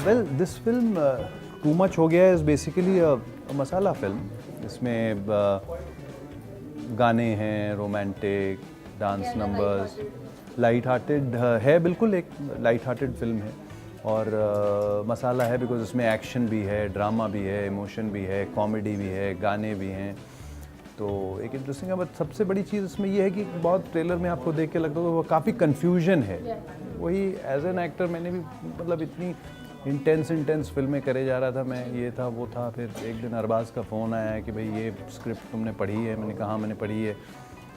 Well this film too much हो गया is basically masala film. इसमें गाने हैं, romantic dance numbers, light hearted है, बिल्कुल एक लाइट हार्टेड फिल्म है. और मसाला है बिकॉज इसमें एक्शन भी है, ड्रामा भी है, इमोशन भी है, कॉमेडी भी है, गाने भी हैं. तो एक इंटरेस्टिंग है. बट सबसे बड़ी चीज़ इसमें ये है कि बहुत ट्रेलर में आपको देख के लगता है वो काफ़ी कन्फ्यूजन है. वही एज एन एक्टर मैंने भी मतलब इतनी इंटेंस फिल्में करे जा रहा था मैं, ये था वो था. फिर एक दिन अरबाज़ का फ़ोन आया है कि भाई ये स्क्रिप्ट तुमने पढ़ी है. मैंने कहा हाँ मैंने पढ़ी है.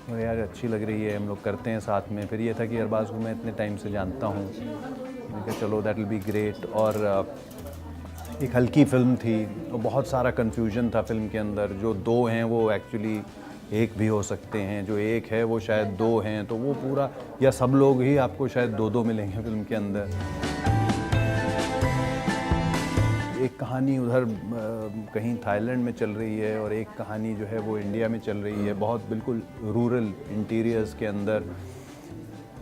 और यार अच्छी लग रही है, हम लोग करते हैं साथ में. फिर ये था कि अरबाज़ को मैं इतने टाइम से जानता हूँ. मैंने कहा चलो दैट विल बी ग्रेट. और एक हल्की फिल्म थी और बहुत सारा कन्फ्यूजन था फिल्म के अंदर. जो दो हैं वो एक्चुअली एक भी हो सकते हैं, जो एक है वो शायद दो हैं. तो वो पूरा, या सब लोग ही आपको शायद दो मिलेंगे फिल्म के अंदर. एक कहानी उधर कहीं थाईलैंड में चल रही है और एक कहानी जो है वो इंडिया में चल रही है, बहुत बिल्कुल रूरल इंटीरियर्स के अंदर.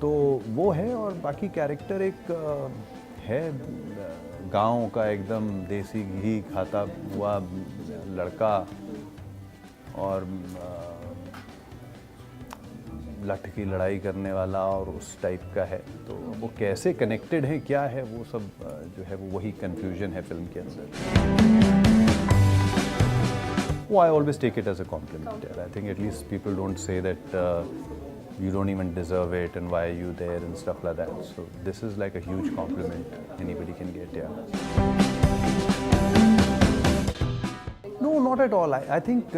तो वो है. और बाकी कैरेक्टर एक है गांव का एकदम देसी घी खाता हुआ लड़का और लठ की लड़ाई करने वाला और उस टाइप का है. तो वो कैसे कनेक्टेड है, क्या है, वो सब जो है वो वही कन्फ्यूजन है फिल्म के अंदर. वो I always take it as a compliment. I think at least people don't say that you don't even deserve it and why are you there and stuff like that. So this is like a huge compliment anybody can get. No, not at all. I think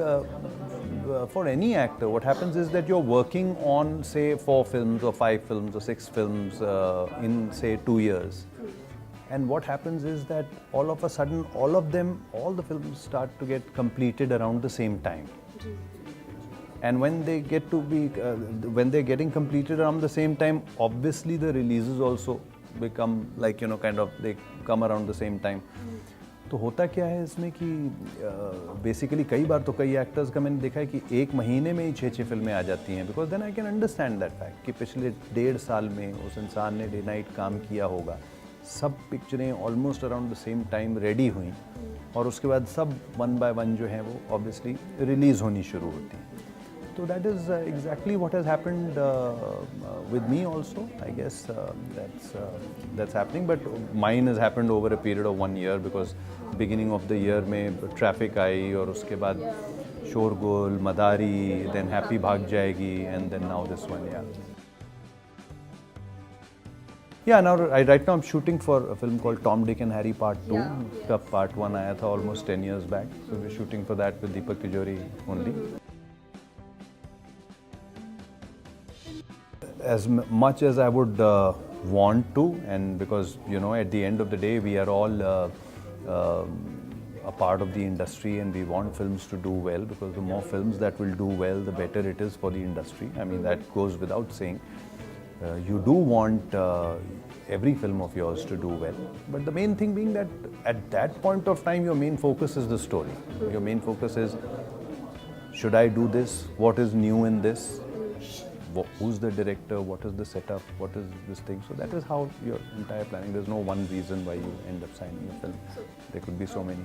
for any actor what happens is that you're working on say 4 films or 5 films or 6 films in say 2 years. And what happens is that all of a sudden all the films start to get completed around the same time. And when they get to be, when they're getting completed around the same time, obviously the releases also become like, you know, kind of they come around the same time. तो होता क्या है इसमें कि basically कई बार तो कई actors का मैंने देखा है कि एक महीने में ही 6 फिल्में आ जाती हैं. Because then I can understand that fact कि पिछले 1.5 साल में उस इंसान ने डे नाइट काम किया होगा. सब पिक्चरें almost around the same time ready हुई और उसके बाद सब वन बाय वन जो हैं वो ऑब्वियसली रिलीज़ होनी शुरू होती हैं. So that is exactly what has happened with me also. I guess that's happening, but mine has happened over a period of 1 year because beginning of the year में traffic आई और उसके बाद शोरगुल, मदारी, then Happy भाग जाएगी and then now this one. Yeah, now right now I'm shooting for a film called Tom, Dick and Harry Part 2. का Part 1 आया था almost 10 years back. So we're shooting for that with Deepak Tijori only. As much as I would want to, and because you know at the end of the day we are all a part of the industry and we want films to do well, because the more films that will do well the better it is for the industry. I mean that goes without saying. You do want every film of yours to do well, but the main thing being that at that point of time your main focus is the story. Your main focus is, should I do this? What is new in this? Who's the director, what is the setup, what is this thing. So that is how your entire planning. There's no one reason why you end up signing a film. There could be so many.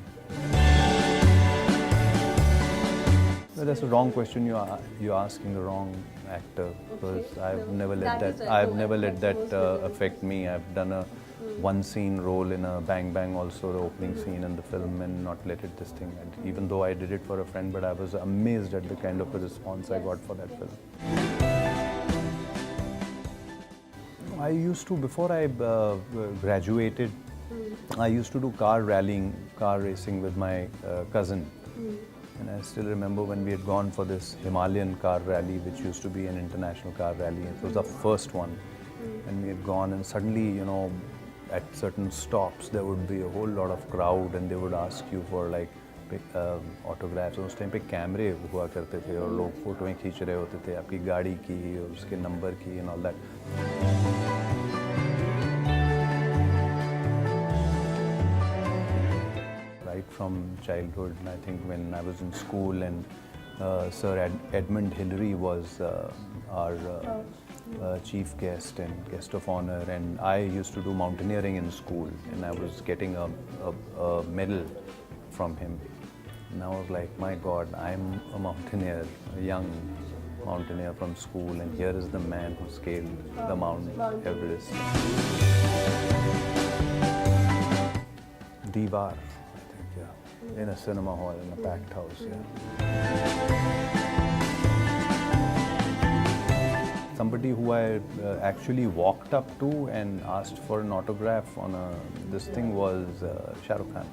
But that's a wrong question. You're asking the wrong actor, because I've never let that affect me. I've done a one scene role in a Bang Bang, also the opening scene in the film, and not let it this thing. And even though I did it for a friend, but I was amazed at the kind of a response I got for that film. I used to, before I graduated, I used to do car racing with my cousin. And I still remember when we had gone for this Himalayan car rally, which used to be an international car rally. It was the first one. And we had gone, and suddenly, you know, at certain stops, there would be a whole lot of crowd and they would ask you for like autographs. उस time पे कैमरे हुआ करते थे और लोग फोटोएं खींच रहे होते थे आपकी गाड़ी की और उसके नंबर की and all that. Right from childhood, I think when I was in school, and Sir Edmund Hillary was our chief guest and guest of honor, and I used to do mountaineering in school, and I was getting a medal from him. And I was like, my God, I'm a mountaineer, a young mountaineer from school, and here is the man who scaled the Mount Everest. Diwar, I think, yeah. In a cinema hall, in a packed house, yeah. Somebody who I actually walked up to and asked for an autograph on this thing was Shah Rukh Khan.